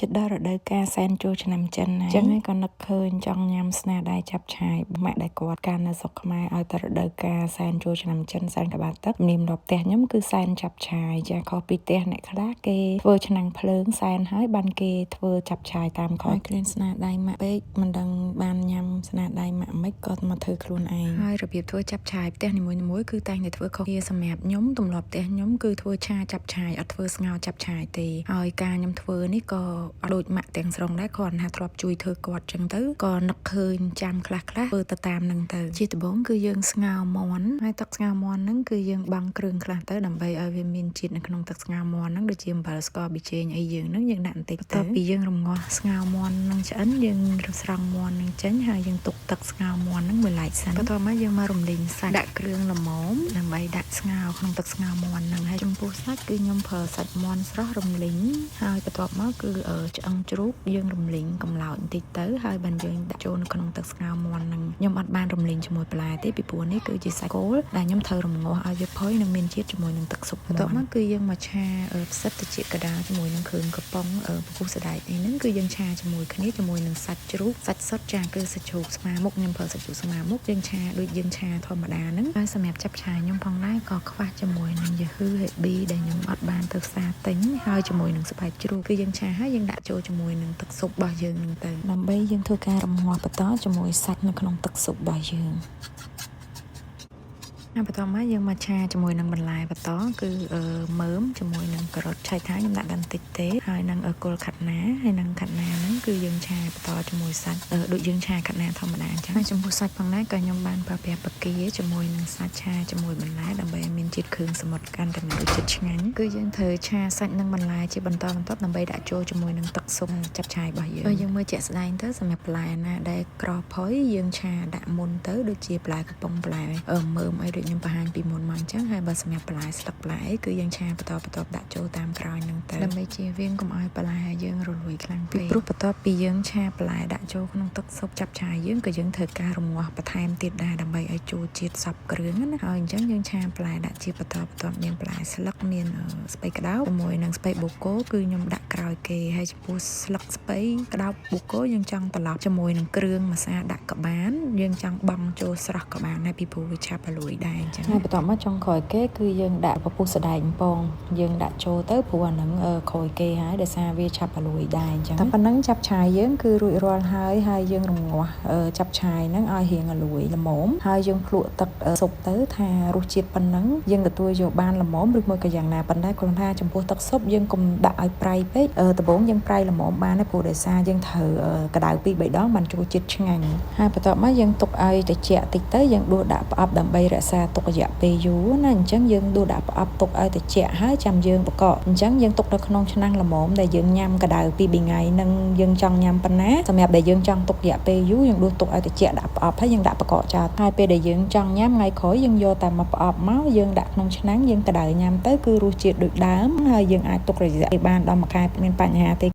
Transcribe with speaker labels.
Speaker 1: ចិត្តដល់រដូវកាលសែនចូលឆ្នាំចិនហើយចឹងហើយក៏នឹកឃើញចង់ញ៉ាំស្នាដៃចាប់ឆាយម៉ាក់ដែលគាត់កាន់នៅស្រុកខ្មែរឲ្យតែរដូវកាលសែនចូលឆ្នាំចិនសែនក្បាលទឹកនាមរាប់ផ្ទះខ្ញុំគឺសែនចាប់ឆាយចាខុសពីផ្ទះអ្នកខ្លះគេធ្វើឆ្នាំងភ្លើងសែនហើយបានគេធ្វើចាប់ឆាយតាមខគ្រានស្នាដៃម៉ាក់ពេកមិនដឹងបានញ៉ាំស្នាដៃម៉ាក់មិនក៏មកធ្វើខ្លួនឯងហើយរបៀបធ្វើចាប់ឆាយផ្ទះនីមួយៗគឺតែងតែធ្វើខុសគ្នាសម្រាប់ខ្ញុំទម្លាប់ផ្ទះខ្ញុំគឺធ្វើឆាចាប់ឆាយអត់ធ្វើស្ងោរចាប់ឆាយទេហើយការខ្ញុំធ្វើនេះក៏អត់ដូចម៉ាក់ទាំងស្រុងដែរគាត់ថាធ្លាប់ជួយធ្វើគាត់ចឹងទៅក៏នឹកឃើញចាំខ្លះធ្វើទៅតាមនឹងទៅជាដំបូងគឺយើងស្ងោរមាន់ហើយទឹកស្ងោរមាន់ហ្នឹងគឺយើងបាំងគ្រឿងខ្លះទៅដើម្បីឲ្យវាមានជាតិនៅក្នុងទឹកស្ងោរមាន់ហ្នឹងដូចជាអំបិលស្ករប៊ីចេងអីយើងហ្នឹងយើងដាក់បន្តិចទៅបន្ទាប់ពីយើងរំងាស់ស្ងោរមាន់ហ្នឹងឆ្អិនយើងស្រង់មាន់ហ្នឹងចេញហើយយើងទុកទឹកស្ងោរមាន់ហ្នឹងមួយឡែកសិនបន្ទាប់មកយើងមករំលីងសាច់ដាក់គ្រឿងល្មមដើម្បីដាក់ស្ងោរក្នុងទឹកស្ងោរមាន់ហ្នឹងហើយចំពោះសាច់គឺខ្ញុំប្រើសាច់មាន់ស្រស់រំលីងហើយបន្ទាប់មកគឺឆ្អឹងជ្រូកយើងរំលីងកំឡោចបន្តិចទៅហើយបានយើងដាក់ចូលនៅក្នុងទឹកស្ងោរមាន់ហ្នឹងខ្ញុំអត់បានរំលីងជាមួយបន្លែទេពីព្រោះនេះគឺជាសាច់គោលដែលខ្ញុំត្រូវរំងាស់ឲ្យវាផុយនិងមានជាតិជាមួយនឹងទឹកស៊ុបបន្ទាប់មកគឺយើងមកឆាផ្សិតទៅជាកដាលជាមួយនឹងគ្រឿងកំប៉ុងពពុះសណ្ដែកនេះហ្នឹងគឺយើងឆាជាមួយគ្នាជាមួយនឹងសាច់ជ្រូកសាច់សុតចាគឺសាច់ជ្រូកស្មើមុខខ្ញុំប្រើសាច់ជ្រូកស្មើមុខយើងឆាដូចយើងឆាធម្មតាហ្នឹងហើយសម្រាប់ចាប់ឆាខ្ញុំផងដែរក៏ខ្វះជាមួយនឹងយូហឺហេប៊ីដែលខ្ញុំអត់បានទៅផ្សារទិញហើយជាមួយនឹងស្បែកជ្រូកគឺយើងឆាហើយយើងដាក់ចូលជាមួយនឹងទឹកស៊ុបរបស់យើងហ្នឹងទៅដើម្បីយើងធ្វើការរំងាស់បន្តជាមួយសាច់នៅក្នុងទឹកស៊ុបរបស់យើងហើយបន្តមកយើងមកឆាជាមួយនឹងបន្លែបន្តគឺមើមជាមួយនឹងការ៉ុតឆៃថាខ្ញុំដាក់បន្តិចទេហើយនឹងគល់ខាត់ណាហើយនឹងខាត់ណាហ្នឹងគឺយើងឆាបន្តជាមួយសាច់ដូចយើងឆាខាត់ណាធម្មតាអញ្ចឹងហើយចំពោះសាច់ផងដែរក៏ខ្ញុំបានប្រើប្រាស់បកាជាមួយនឹងសាច់ឆាជាមួយបន្លែដើម្បីឲ្យមានជាតិគ្រឿងសមុទ្រកាន់តែមានរសជាតិឆ្ងាញ់គឺយើងត្រូវឆាសាច់និងបន្លែជាបន្តបន្ទាប់ដើម្បីដាក់ចូលជាមួយនឹងទឹកស៊ុបចាប់ឆាយរបស់យើងហើយយើងមើលជាក់ស្ដែងទៅសម្រាប់បន្លែណាដែលក្រផុយយើងឆាដាក់មុនទៅដូចជាបន្លែកំប៉ុងបន្លែមើមអីដូចខ្ញុំបង្ហាញពីមុនមកអញ្ចឹងហើយបើសម្រាប់បន្លែស្លឹកបន្លែគឺយើងឆាបន្តដាក់ចូលតាមក្រោយហ្នឹងទៅដើម្បីជៀសវាងកុំឲ្យបន្លែយើងរលួយខ្លាំងពេកព្រោះបន្ទាប់ពីយើងឆាបន្លែដាក់ចូលក្នុងទឹកស៊ុបចាប់ឆាយយើងក៏យើងត្រូវការរំងាស់បន្ថែមទៀតដែរដើម្បីឲ្យចូលជាតិសព្វគ្រឿងណាហើយអញ្ចឹងយើងឆាបន្លែដាក់ជាបន្តមានបន្លែស្លឹកមានស្ពៃក្តោបជាមួយនឹងស្ពៃបូកូគឺខ្ញុំដាក់ក្រោយគេហើយចំពោះស្លឹកស្ពៃក្តោបបូកូយើងចង់ត្រឡប់ជាមួយនឹងគ្រឿងម្សៅដាក់ក៏បានយើងចង់បង់ចូលស្រស់ក៏បានដែរពីព្រោះវាឆាប់រលួយដែរអញ្ចឹងបន្ទាប់មកចុងក្រោយគេគឺយើងដាក់ពពុះសណ្ដែកបំពងយើងដាក់ចូលទៅព្រោះអាហ្នឹងក្រោយគេហើយដោយសារវាឆាប់រលួយដែរអញ្ចឹងតែប៉ុណ្ណឹងចាប់ឆាយយើងគឺរួចរាល់ហើយយើងរំងាស់ចាប់ឆាយហ្នឹងឲ្យរៀងរលួយល្មមហើយយើងភ្លក់ទឹកស៊ុបទៅថារសជាតិប៉ុណ្ណឹងយើងទទួលយកបានល្មមឬមួយក៏យ៉ាងណាប៉ុន្តែគ្រាន់ថាចំពោះទឹកស៊ុបយើងកុំដាក់ឲ្យប្រៃពេកដំបូងយើងប្រៃល្មមបានទេព្រោះដោយសារយើងត្រូវក្តៅ2-3ដងបានចូលជាតិឆ្ងាញ់ហើយបន្ទាប់មកយើងទុកឲ្យត្រជាក់តិចទៅយើងដួសដាក់ប្រអប់ដើម្បីរក្សាទុករយៈពេលយូរណាអញ្ចឹងយើងដួសដាក់ប្រអប់ទុកឲ្យត្រជាក់ហើយចាំយើងបកកអញ្ចឹងយើងទុកនៅក្នុងឆ្នាំងល្មមដែលយើងញ៉ាំក្តៅ2-3ថ្ងៃនឹងយើងចង់ញ៉ាំប៉ុណ្ណាសម្រាប់ដែលយើងចង់ទុករយៈពេលយូរយើងដួសទុកឲ្យត្រជាក់ដាក់ប្រអប់ហើយយើងដាក់បកកចោលហើយពេលដែលយើងចង់ញ៉ាំថ្ងៃក្រោយយើងយកតែមកប្រអប់មកយើងដាក់ក្នុងឆ្នាំងយើងក្តៅញ៉ាំទៅគឺរសជាតិដូចដើមហើយយើងអាចទុករយៈបានដល់1ខែមានបញ្ហាទេ